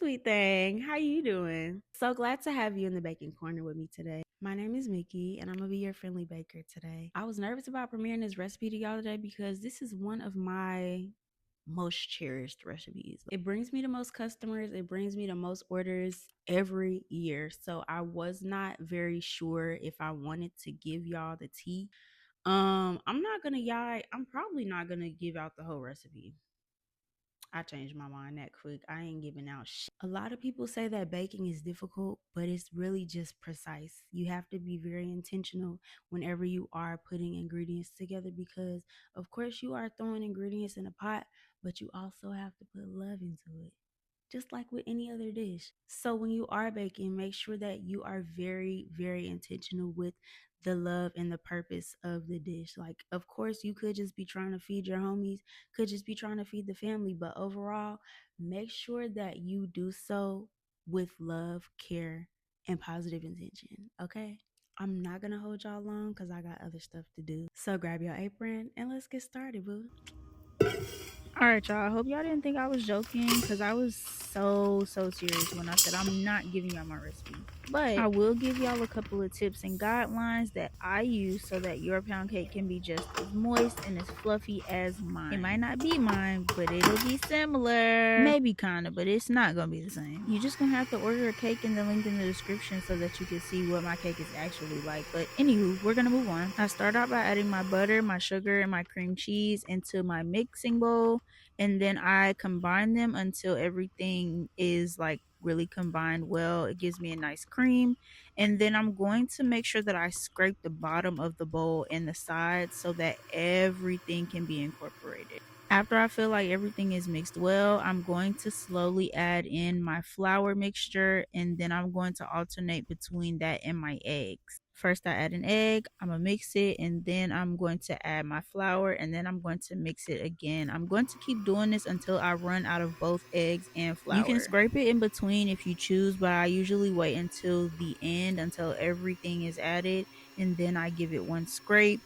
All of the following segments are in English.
sweet thing. How you doing? So glad to have you in the baking corner with me today. My name is Mickey, and I'm gonna be your friendly baker today. I was nervous about premiering this recipe to y'all today because this is one of my most cherished recipes. It brings me the most customers, it brings me the most orders every year. So I was not very sure if I wanted to give y'all the tea. I'm not gonna y'all, I'm probably not gonna give out the whole recipe. I changed my mind that quick. I ain't giving out shit. A lot of people say that baking is difficult, but it's really just precise. You have to be very intentional whenever you are putting ingredients together because, of course, you are throwing ingredients in a pot, but you also have to put love into it, just like with any other dish. So when you are baking, make sure that you are very, very intentional with the love and the purpose of the dish. Like, of course, you could just be trying to feed your homies, could just be trying to feed the family, but overall, make sure that you do so with love, care, and positive intention. Okay? I'm not gonna hold y'all long because I got other stuff to do. So grab your apron and let's get started, boo. All right, y'all. I hope y'all didn't think I was joking because I was so serious when I said I'm not giving y'all my recipe. But I will give y'all a couple of tips and guidelines that I use so that your pound cake can be just as moist and as fluffy as mine. It might not be mine, but it'll be similar. Maybe kind of, but it's not going to be the same. You're just going to have to order a cake in the link in the description so that you can see what my cake is actually like. But anywho, we're going to move on. I start out by adding my butter, my sugar, and my cream cheese into my mixing bowl, and then I combine them until everything is like really combined well. It gives me a nice cream, and then I'm going to make sure that I scrape the bottom of the bowl and the sides so that everything can be incorporated. After I feel like everything is mixed well, I'm going to slowly add in my flour mixture, and then I'm going to alternate between that and my eggs. First, I add an egg, I'm gonna mix it, and then I'm going to add my flour, and then I'm going to mix it again. I'm going to keep doing this until I run out of both eggs and flour. You can scrape it in between if you choose, but I usually wait until the end, until everything is added, and then I give it one scrape,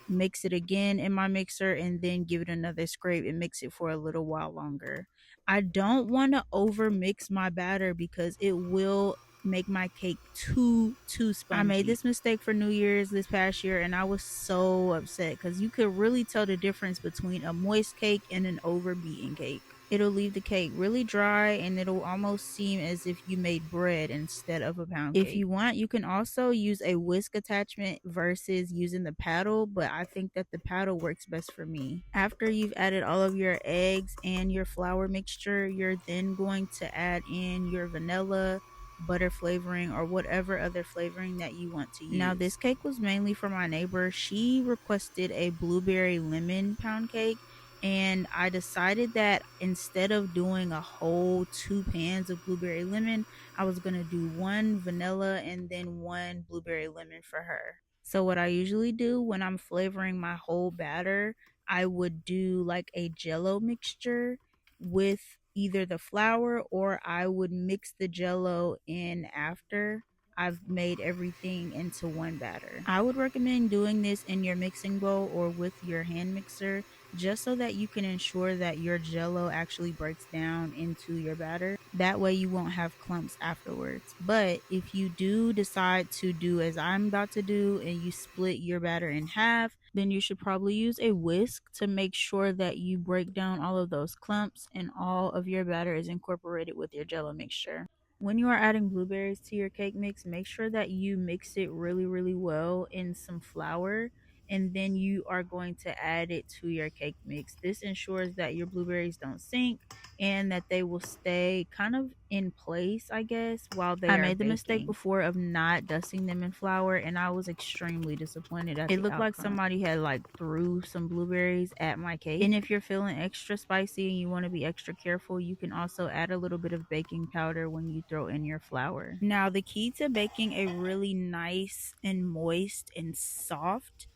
mix it again in my mixer, and then give it another scrape and mix it for a little while longer. I don't want to over mix my batter because it will make my cake too spongy. I made this mistake for New Year's this past year and I was so upset because you could really tell the difference between a moist cake and an overbeaten cake. It'll leave the cake really dry and it'll almost seem as if you made bread instead of a pound cake. If you want, you can also use a whisk attachment versus using the paddle, but I think that the paddle works best for me. After you've added all of your eggs and your flour mixture, you're then going to add in your vanilla, butter flavoring, or whatever other flavoring that you want to use. Now, this cake was mainly for my neighbor. She requested a blueberry lemon pound cake, and I decided that instead of doing a whole 2 pans of blueberry lemon, I was going to do one vanilla and then one blueberry lemon for her. So what I usually do when I'm flavoring my whole batter, I would do like a jello mixture with either the flour, or I would mix the jello in after I've made everything into one batter. I would recommend doing this in your mixing bowl or with your hand mixer, just so that you can ensure that your jello actually breaks down into your batter. That way you won't have clumps afterwards. But if you do decide to do as I'm about to do and you split your batter in half, then you should probably use a whisk to make sure that you break down all of those clumps and all of your batter is incorporated with your jello mixture. When you are adding blueberries to your cake mix, make sure that you mix it really well in some flour, and then you are going to add it to your cake mix. This ensures that your blueberries don't sink and that they will stay kind of in place, I guess, while they are baking. I made the mistake before of not dusting them in flour, and I was extremely disappointed at it. It looked like somebody had like threw some blueberries at my cake. And if you're feeling extra spicy and you want to be extra careful, you can also add a little bit of baking powder when you throw in your flour. Now, the key to baking a really nice and moist and soft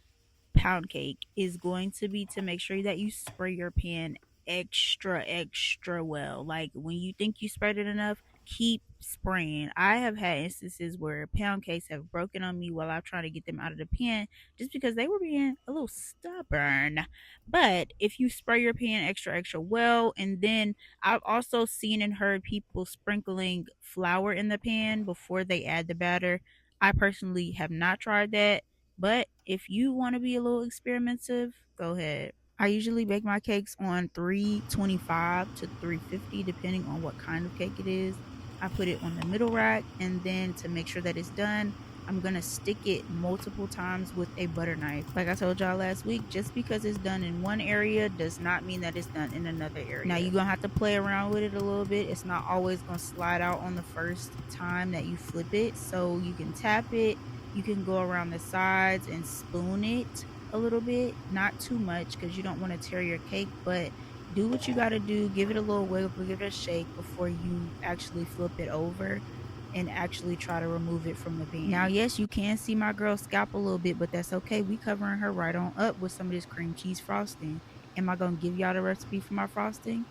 pound cake is going to be to make sure that you spray your pan extra well. Like when you think you sprayed it enough, keep spraying. I have had instances where pound cakes have broken on me while I'm trying to get them out of the pan just because they were being a little stubborn. But if you spray your pan extra well, and then I've also seen and heard people sprinkling flour in the pan before they add the batter. I personally have not tried that, but if you want to be a little experimentative, go ahead. I usually bake my cakes on 325 to 350 depending on what kind of cake it is. I put it on the middle rack, and then to make sure that it's done, I'm gonna stick it multiple times with a butter knife. Like I told y'all last week, just because it's done in one area does not mean that it's done in another area. Now you're gonna have to play around with it a little bit. It's not always gonna slide out on the first time that you flip it, so you can tap it. You can go around the sides and spoon it a little bit, not too much because you don't want to tear your cake, but do what you got to do. Give it a little wiggle, give it a shake before you actually flip it over and actually try to remove it from the pan. Now, yes, you can see my girl's scalp a little bit, but that's okay. We covering her right on up with some of this cream cheese frosting. Am I gonna give y'all the recipe for my frosting?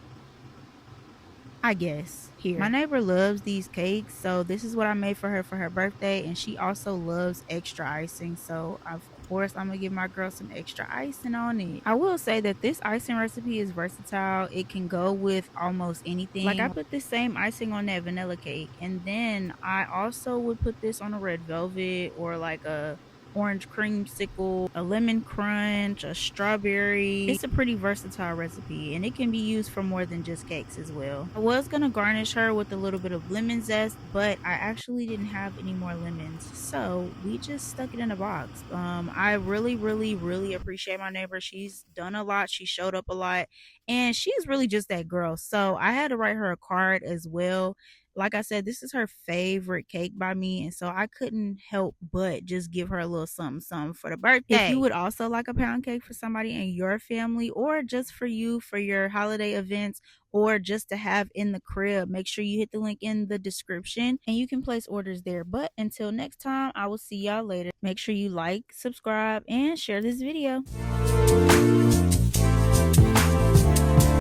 I guess. Here, my neighbor loves these cakes, so this is what I made for her birthday, and she also loves extra icing, so of course I'm gonna give my girl some extra icing on it. I will say that this icing recipe is versatile. It can go with almost anything. Like, I put this same icing on that vanilla cake, and then I also would put this on a red velvet or like a orange creamsicle, a lemon crunch, a strawberry. It's a pretty versatile recipe, and it can be used for more than just cakes as well. I was gonna garnish her with a little bit of lemon zest, but I actually didn't have any more lemons, so we just stuck it in a box. I really appreciate my neighbor. She's done a lot, she showed up a lot, and she's really just that girl, so I had to write her a card as well. Like I said, this is her favorite cake by me, and so I couldn't help but just give her a little something for the birthday. If you would also like a pound cake for somebody in your family, or just for you for your holiday events, or just to have in the crib, make sure you hit the link in the description and you can place orders there. But until next time, I will see y'all later. Make sure you like, subscribe, and share this video.